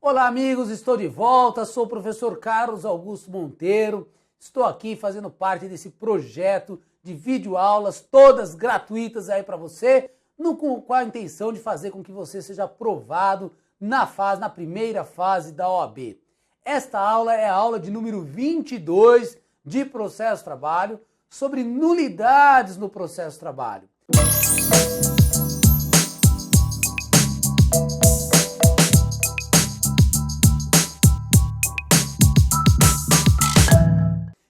Olá amigos, estou de volta, sou o professor Carlos Augusto Monteiro, estou aqui fazendo parte desse projeto de videoaulas, todas gratuitas aí para você, com a intenção de fazer com que você seja aprovado na primeira fase da OAB. Esta aula é a aula de número 22 de processo trabalho, sobre nulidades no processo trabalho.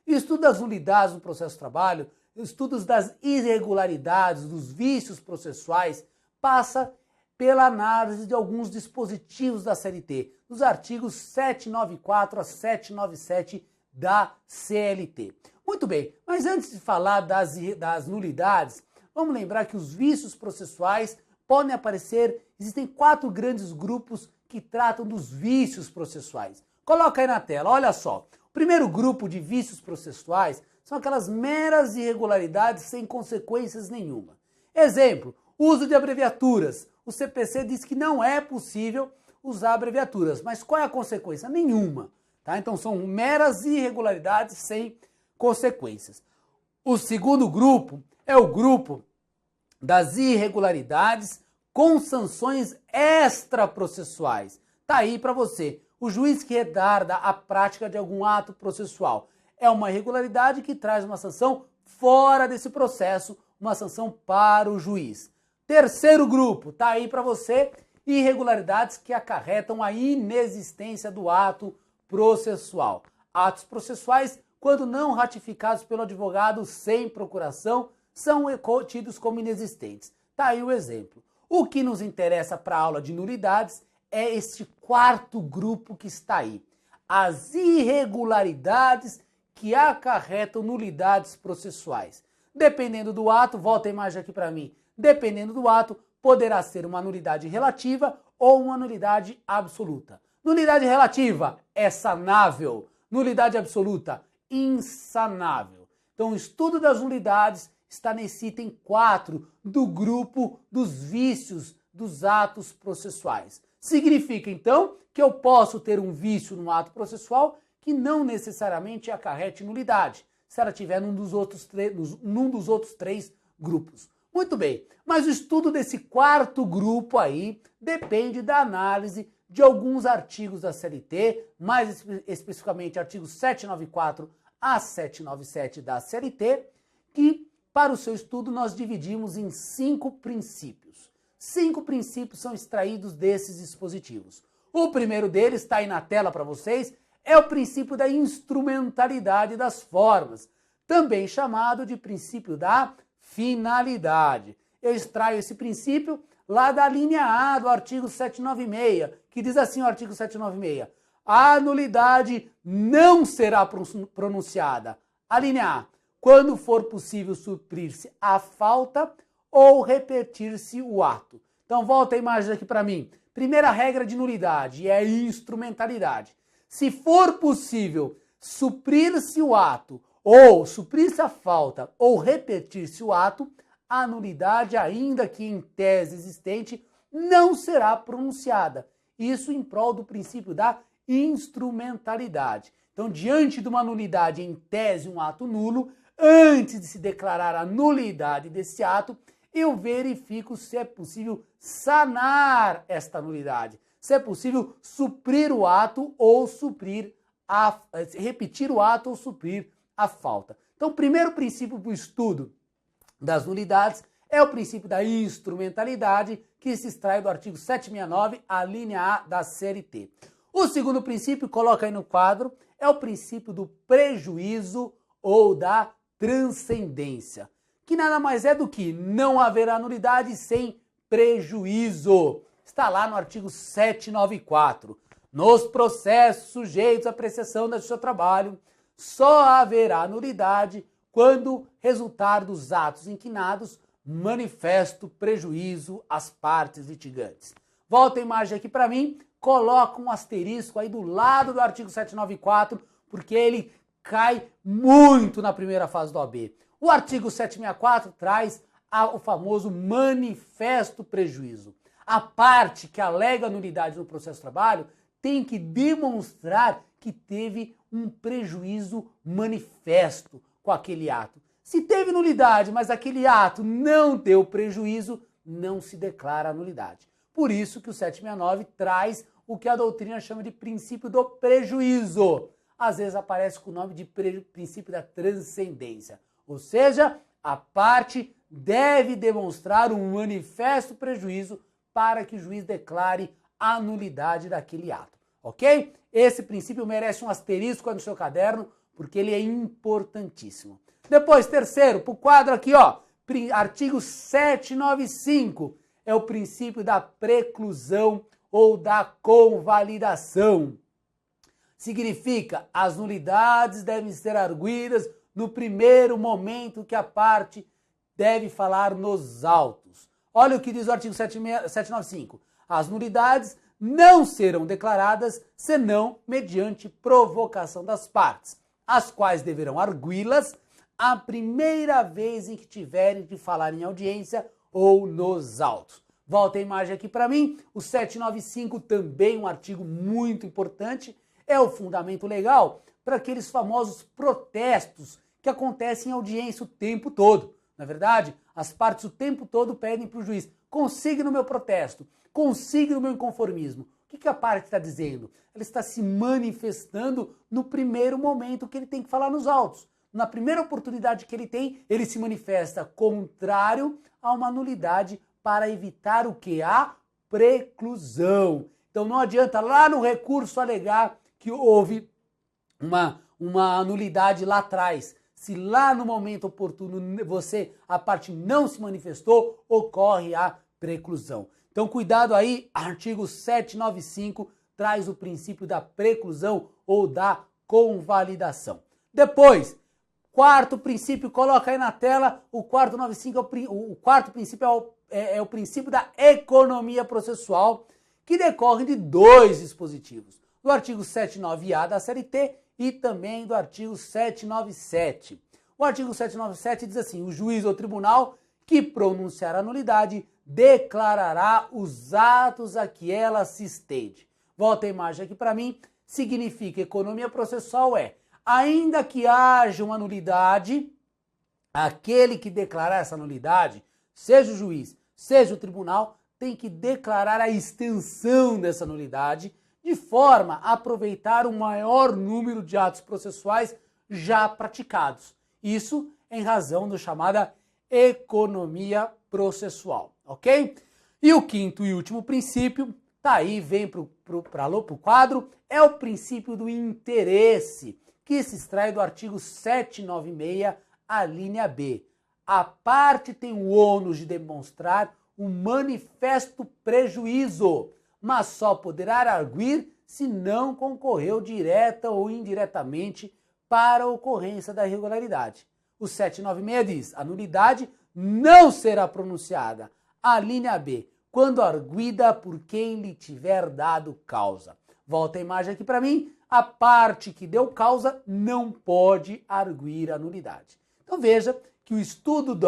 Estudo das nulidades no processo de trabalho, estudos das irregularidades, dos vícios processuais, passa pela análise de alguns dispositivos da CLT, dos artigos 794 a 797 da CLT. Muito bem, mas antes de falar das nulidades, vamos lembrar que os vícios processuais podem aparecer, existem 4 grandes grupos que tratam dos vícios processuais. Coloca aí na tela, olha só. O primeiro grupo de vícios processuais são aquelas meras irregularidades sem consequências nenhuma. Exemplo, uso de abreviaturas. O CPC diz que não é possível usar abreviaturas, mas qual é a consequência? Nenhuma. Tá? Então são meras irregularidades sem consequências. O segundo grupo é o grupo das irregularidades com sanções extraprocessuais. Tá aí para você. O juiz que retarda a prática de algum ato processual é uma irregularidade que traz uma sanção fora desse processo, uma sanção para o juiz. Terceiro grupo, tá aí para você, irregularidades que acarretam a inexistência do ato processual. Atos processuais, quando não ratificados pelo advogado sem procuração, são tidos como inexistentes. Tá aí o exemplo. O que nos interessa para a aula de nulidades é este quarto grupo que está aí. As irregularidades que acarretam nulidades processuais. Dependendo do ato, volta a imagem aqui para mim, dependendo do ato, poderá ser uma nulidade relativa ou uma nulidade absoluta. Nulidade relativa é sanável, nulidade absoluta, insanável. Então o estudo das nulidades está nesse item 4 do grupo dos vícios dos atos processuais. Significa, então, que eu posso ter um vício no ato processual que não necessariamente acarrete nulidade, se ela estiver num dos outros 3 grupos. Muito bem, mas o estudo desse quarto grupo aí depende da análise de alguns artigos da CLT, mais especificamente artigos 794 a 797 da CLT, que para o seu estudo nós dividimos em 5 princípios. 5 princípios são extraídos desses dispositivos. O primeiro deles, está aí na tela para vocês, é o princípio da instrumentalidade das formas, também chamado de princípio da finalidade. Eu extraio esse princípio lá da linha A do artigo 796, que diz assim o artigo 796, a nulidade não será pronunciada. A linha A, quando for possível suprir-se a falta ou repetir-se o ato. Então volta a imagem aqui para mim. Primeira regra de nulidade é a instrumentalidade. Se for possível suprir-se o ato, ou suprir-se a falta, ou repetir-se o ato, a nulidade, ainda que em tese existente, não será pronunciada. Isso em prol do princípio da instrumentalidade. Então, diante de uma nulidade em tese, um ato nulo, antes de se declarar a nulidade desse ato, eu verifico se é possível sanar esta nulidade, se é possível suprir o ato ou repetir o ato ou suprir a falta. Então, o primeiro princípio para o estudo das nulidades é o princípio da instrumentalidade, que se extrai do artigo 769, a linha A da CLT. O segundo princípio, coloca aí no quadro, é o princípio do prejuízo ou da transcendência, que nada mais é do que não haverá nulidade sem prejuízo. Está lá no artigo 794. Nos processos sujeitos à apreciação da justiça do trabalho, só haverá nulidade quando resultar dos atos inquinados manifesto prejuízo às partes litigantes. Volta a imagem aqui para mim, coloca um asterisco aí do lado do artigo 794, porque ele cai muito na primeira fase do OAB. O artigo 764 traz o famoso manifesto prejuízo. A parte que alega nulidade no processo de trabalho tem que demonstrar que teve um prejuízo manifesto com aquele ato. Se teve nulidade, mas aquele ato não deu prejuízo, não se declara a nulidade. Por isso que o 769 traz o que a doutrina chama de princípio do prejuízo. Às vezes aparece com o nome de princípio da transcendência. Ou seja, a parte deve demonstrar um manifesto prejuízo para que o juiz declare a nulidade daquele ato. Ok? Esse princípio merece um asterisco no seu caderno, porque ele é importantíssimo. Depois, terceiro, para o quadro aqui, ó, artigo 795, é o princípio da preclusão ou da convalidação. Significa, as nulidades devem ser arguidas no primeiro momento que a parte deve falar nos autos. Olha o que diz o artigo 795. As nulidades não serão declaradas senão mediante provocação das partes, as quais deverão arguí-las a primeira vez em que tiverem de falar em audiência ou nos autos. Volta a imagem aqui para mim. O 795 também um artigo muito importante, é o fundamento legal para aqueles famosos protestos que acontecem em audiência o tempo todo. Na verdade, as partes o tempo todo pedem para o juiz: consigne o meu protesto, consigne o meu inconformismo. O que a parte está dizendo? Ela está se manifestando no primeiro momento que ele tem que falar nos autos. Na primeira oportunidade que ele tem, ele se manifesta contrário a uma nulidade para evitar o que? A preclusão. Então não adianta lá no recurso alegar que houve uma nulidade lá atrás. Se lá no momento oportuno a parte não se manifestou, ocorre a preclusão. Então cuidado aí, artigo 795 traz o princípio da preclusão ou da convalidação. Depois, quarto princípio, coloca aí na tela, o 495 o quarto princípio é o princípio da economia processual, que decorre de dois dispositivos, do artigo 795A da CLT e também do artigo 797. O artigo 797 diz assim: o juiz ou tribunal que pronunciar a nulidade declarará os atos a que ela se estende. Volta a imagem aqui para mim. Significa, economia processual ainda que haja uma nulidade, aquele que declarar essa nulidade, seja o juiz, seja o tribunal, tem que declarar a extensão dessa nulidade de forma a aproveitar o maior número de atos processuais já praticados. Isso em razão da chamada economia processual, ok? E o quinto e último princípio, tá aí, vem pro quadro, é o princípio do interesse, que se extrai do artigo 796, a linha B. A parte tem o ônus de demonstrar um manifesto prejuízo, mas só poderá arguir se não concorreu direta ou indiretamente para a ocorrência da irregularidade. O 796 diz: a nulidade não será pronunciada, a linha B, quando arguida por quem lhe tiver dado causa. Volta a imagem aqui para mim. A parte que deu causa não pode arguir a nulidade. Então veja que o estudo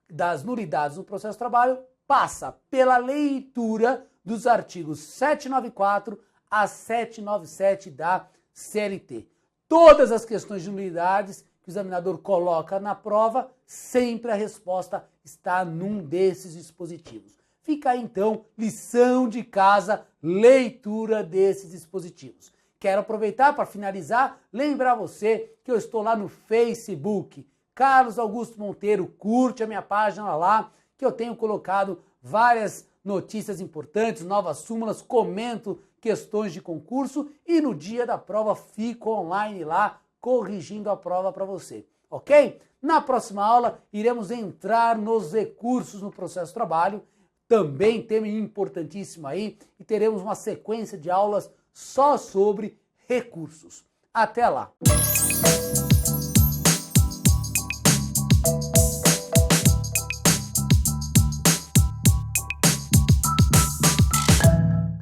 das nulidades no processo de trabalho passa pela leitura dos artigos 794 a 797 da CLT. Todas as questões de nulidades que o examinador coloca na prova, sempre a resposta está num desses dispositivos. Fica aí então, lição de casa, leitura desses dispositivos. Quero aproveitar para finalizar, lembrar você que eu estou lá no Facebook, Carlos Augusto Monteiro, curte a minha página lá, que eu tenho colocado várias notícias importantes, novas súmulas, comento questões de concurso e no dia da prova fico online lá, corrigindo a prova para você, ok? Na próxima aula iremos entrar nos recursos no processo de trabalho, também tema importantíssimo aí, e teremos uma sequência de aulas só sobre recursos. Até lá!